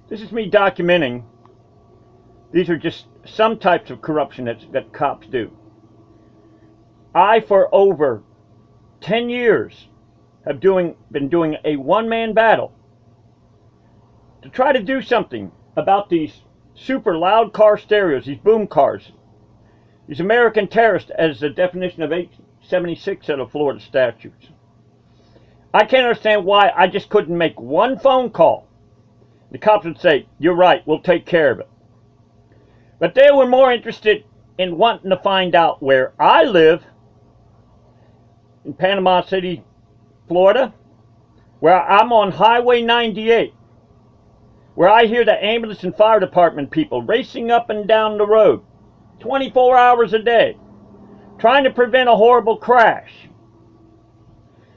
This is me documenting. These are just some types of corruption that cops do. I, for over 10 years, have been doing a one-man battle to try to do something about these super loud car stereos, these boom cars, these American terrorists, as the definition of 876 of the Florida statutes. I can't understand why I just couldn't make one phone call. The cops would say, "You're right, we'll take care of it." But they were more interested in wanting to find out where I live, in Panama City, Florida, where I'm on Highway 98, where I hear the ambulance and fire department people racing up and down the road 24 hours a day, trying to prevent a horrible crash.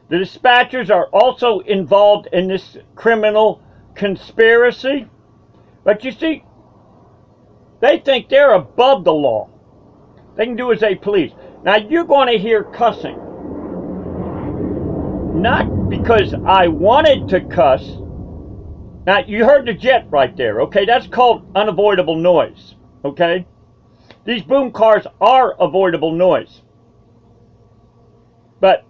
The dispatchers are also involved in this criminal conspiracy. But you see, they think they're above the law. They can do as they please. Now you're going to hear cussing. Not because I wanted to cuss. Now you heard the jet right there, okay? That's called unavoidable noise, okay? These boom cars are avoidable noise. But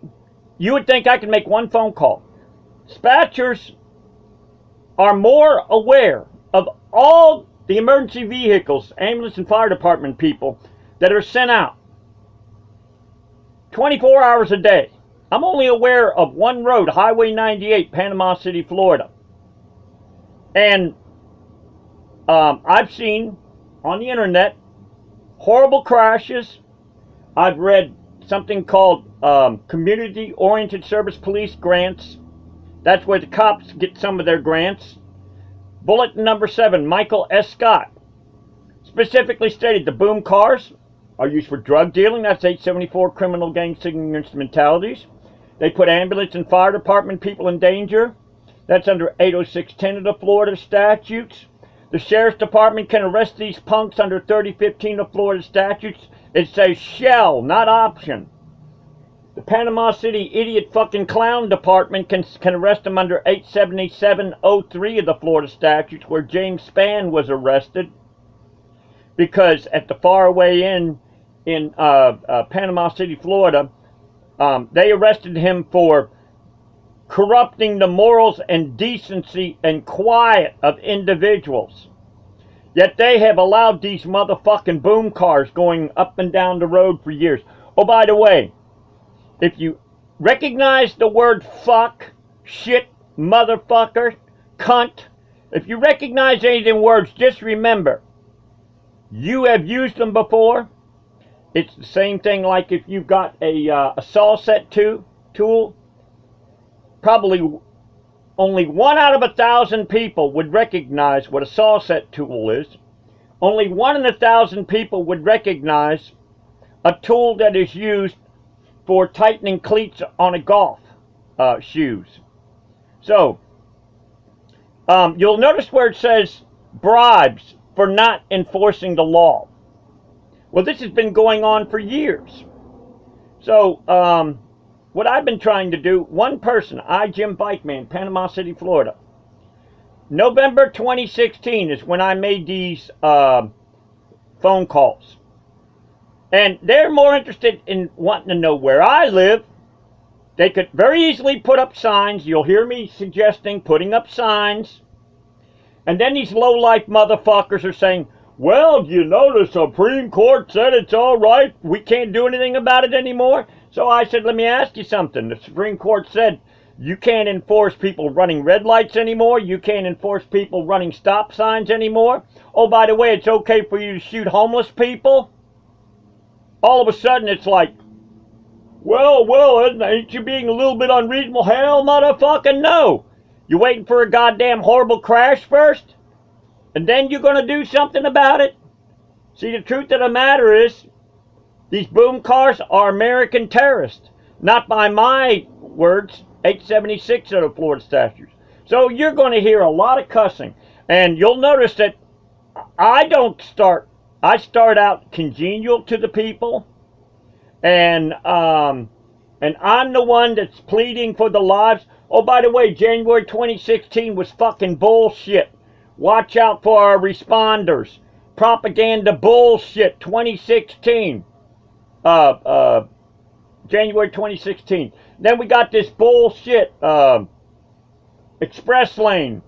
you would think I could make one phone call. Dispatchers are more aware of all the emergency vehicles, ambulance and fire department people that are sent out 24 hours a day. I'm only aware of one road, Highway 98, Panama City, Florida. And I've seen on the internet horrible crashes. I've read something called community-oriented service police grants. That's where the cops get some of their grants. Bulletin number 7, Michael S. Scott, specifically stated the boom cars are used for drug dealing. That's 874 criminal gang signaling instrumentalities. They put ambulance and fire department people in danger. That's under 80610 of the Florida statutes. The sheriff's department can arrest these punks under 3015 of Florida statutes. It says shall, not option. The Panama City idiot fucking clown department can arrest them under 87703 of the Florida statutes, where James Spann was arrested because at the faraway inn in Panama City, Florida, they arrested him for corrupting the morals and decency and quiet of individuals. Yet they have allowed these motherfucking boom cars going up and down the road for years. Oh, by the way, if you recognize the word fuck, shit, motherfucker, cunt, if you recognize any of them words, just remember, you have used them before. It's the same thing like if you've got a saw set tool. Probably only 1 out of 1,000 people would recognize what a saw set tool is. Only 1 in 1,000 people would recognize a tool that is used for tightening cleats on a golf shoes. So, you'll notice where it says bribes for not enforcing the law. Well, this has been going on for years. So, what I've been trying to do, one person, Jimbikeman, Panama City, Florida. November 2016 is when I made these phone calls. And they're more interested in wanting to know where I live. They could very easily put up signs. You'll hear me suggesting putting up signs. And then these low-life motherfuckers are saying, well, you know, the Supreme Court said it's all right. We can't do anything about it anymore. So I said, let me ask you something. The Supreme Court said you can't enforce people running red lights anymore. You can't enforce people running stop signs anymore. Oh, by the way, it's okay for you to shoot homeless people. All of a sudden, it's like, well, ain't you being a little bit unreasonable? Hell, motherfucking no. You waiting for a goddamn horrible crash first? And then you're going to do something about it? See, the truth of the matter is, these boom cars are American terrorists. Not by my words, 876 of the Florida statutes. So you're going to hear a lot of cussing. And you'll notice that I start out congenial to the people. And I'm the one that's pleading for the lives. Oh, by the way, January 2016 was fucking bullshit. Watch out for our responders. Propaganda bullshit 2016. January 2016. Then we got this bullshit express lane.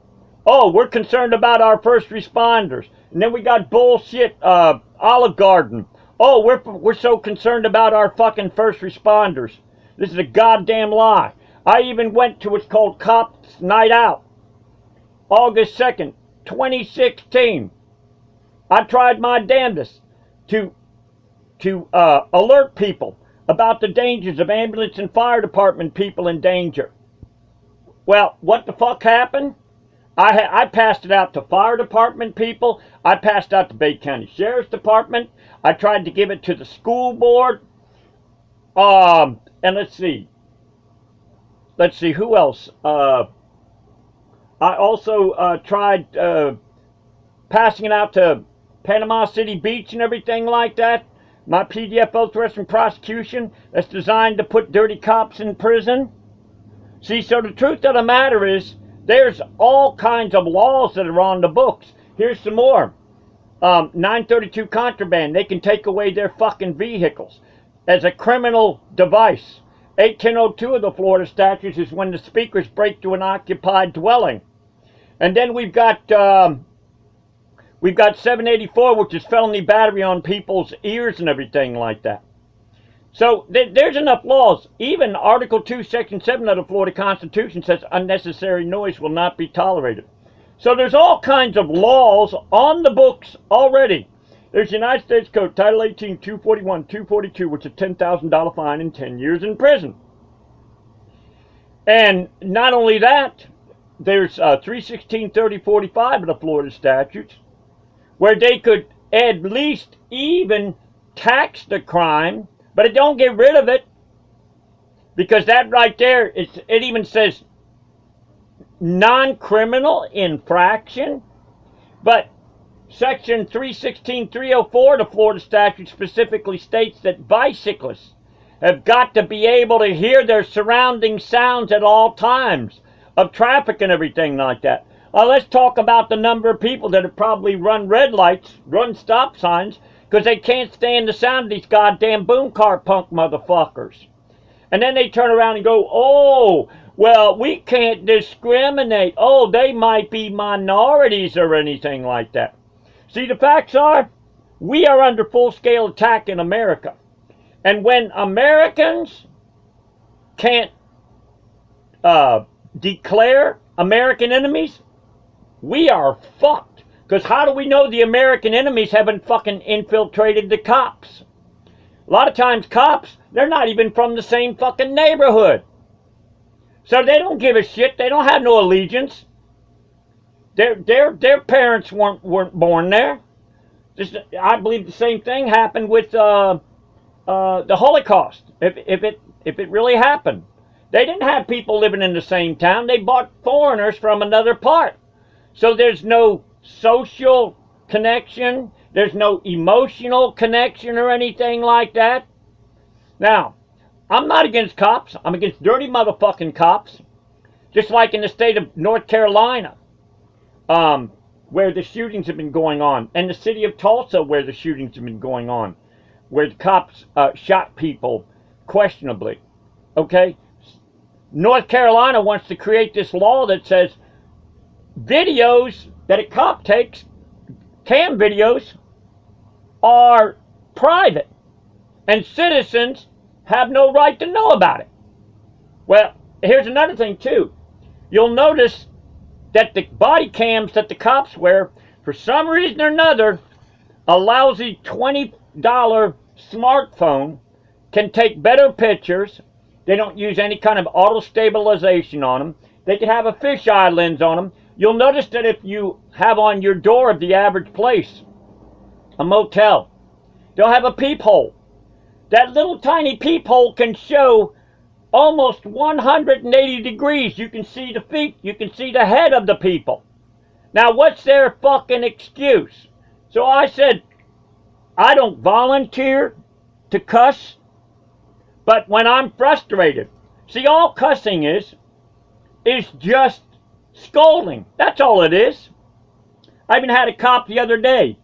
Oh, we're concerned about our first responders. And then we got bullshit Olive Garden. Oh, we're so concerned about our fucking first responders. This is a goddamn lie. I even went to what's called Cops Night Out. August 2nd, 2016. I tried my damnedest to alert people about the dangers of ambulance and fire department people in danger. Well, what the fuck happened? I passed it out to fire department people. I passed out to Bay County Sheriff's Department. I tried to give it to the school board. And let's see. Who else? I also tried passing it out to Panama City Beach and everything like that. My PDF oath from prosecution that's designed to put dirty cops in prison. See, so the truth of the matter is, there's all kinds of laws that are on the books. Here's some more. 932 contraband. They can take away their fucking vehicles as a criminal device. 1802 of the Florida statutes is when the speakers break to an occupied dwelling. And then we've got 784, which is felony battery on people's ears and everything like that. So there's enough laws. Even Article 2, Section 7 of the Florida Constitution says unnecessary noise will not be tolerated. So there's all kinds of laws on the books already. There's United States Code, Title 18, 241, 242, which is a $10,000 fine and 10 years in prison. And not only that, there's 316, 30, 45 of the Florida statutes, where they could at least even tax the crime, but it don't get rid of it, because that right there, it even says non-criminal infraction. But Section 316, 304 of the Florida statute specifically states that bicyclists have got to be able to hear their surrounding sounds at all times of traffic and everything like that. Let's talk about the number of people that have probably run red lights, run stop signs, because they can't stand the sound of these goddamn boom car punk motherfuckers. And then they turn around and go, oh, well, we can't discriminate. Oh, they might be minorities or anything like that. See, the facts are, we are under full-scale attack in America. And when Americans can't declare American enemies, we are fucked. Because how do we know the American enemies haven't fucking infiltrated the cops? A lot of times cops, they're not even from the same fucking neighborhood. So they don't give a shit. They don't have no allegiance. Their parents weren't born there. I believe the same thing happened with the Holocaust. If it really happened. They didn't have people living in the same town. They brought foreigners from another part. So there's no social connection. There's no emotional connection or anything like that. Now, I'm not against cops. I'm against dirty motherfucking cops. Just like in the state of North Carolina, where the shootings have been going on. And the city of Tulsa, where the shootings have been going on. Where the cops shot people questionably. Okay? North Carolina wants to create this law that says videos that a cop takes, cam videos, are private. And citizens have no right to know about it. Well, here's another thing too. You'll notice that the body cams that the cops wear, for some reason or another, a lousy $20 smartphone can take better pictures. They don't use any kind of auto stabilization on them. They can have a fisheye lens on them. You'll notice that if you have on your door of the average place, a motel, they'll have a peephole. That little tiny peephole can show almost 180 degrees. You can see the feet. You can see the head of the people. Now, what's their fucking excuse? So I said, I don't volunteer to cuss, but when I'm frustrated, see, all cussing is just scolding. That's all it is. I even had a cop the other day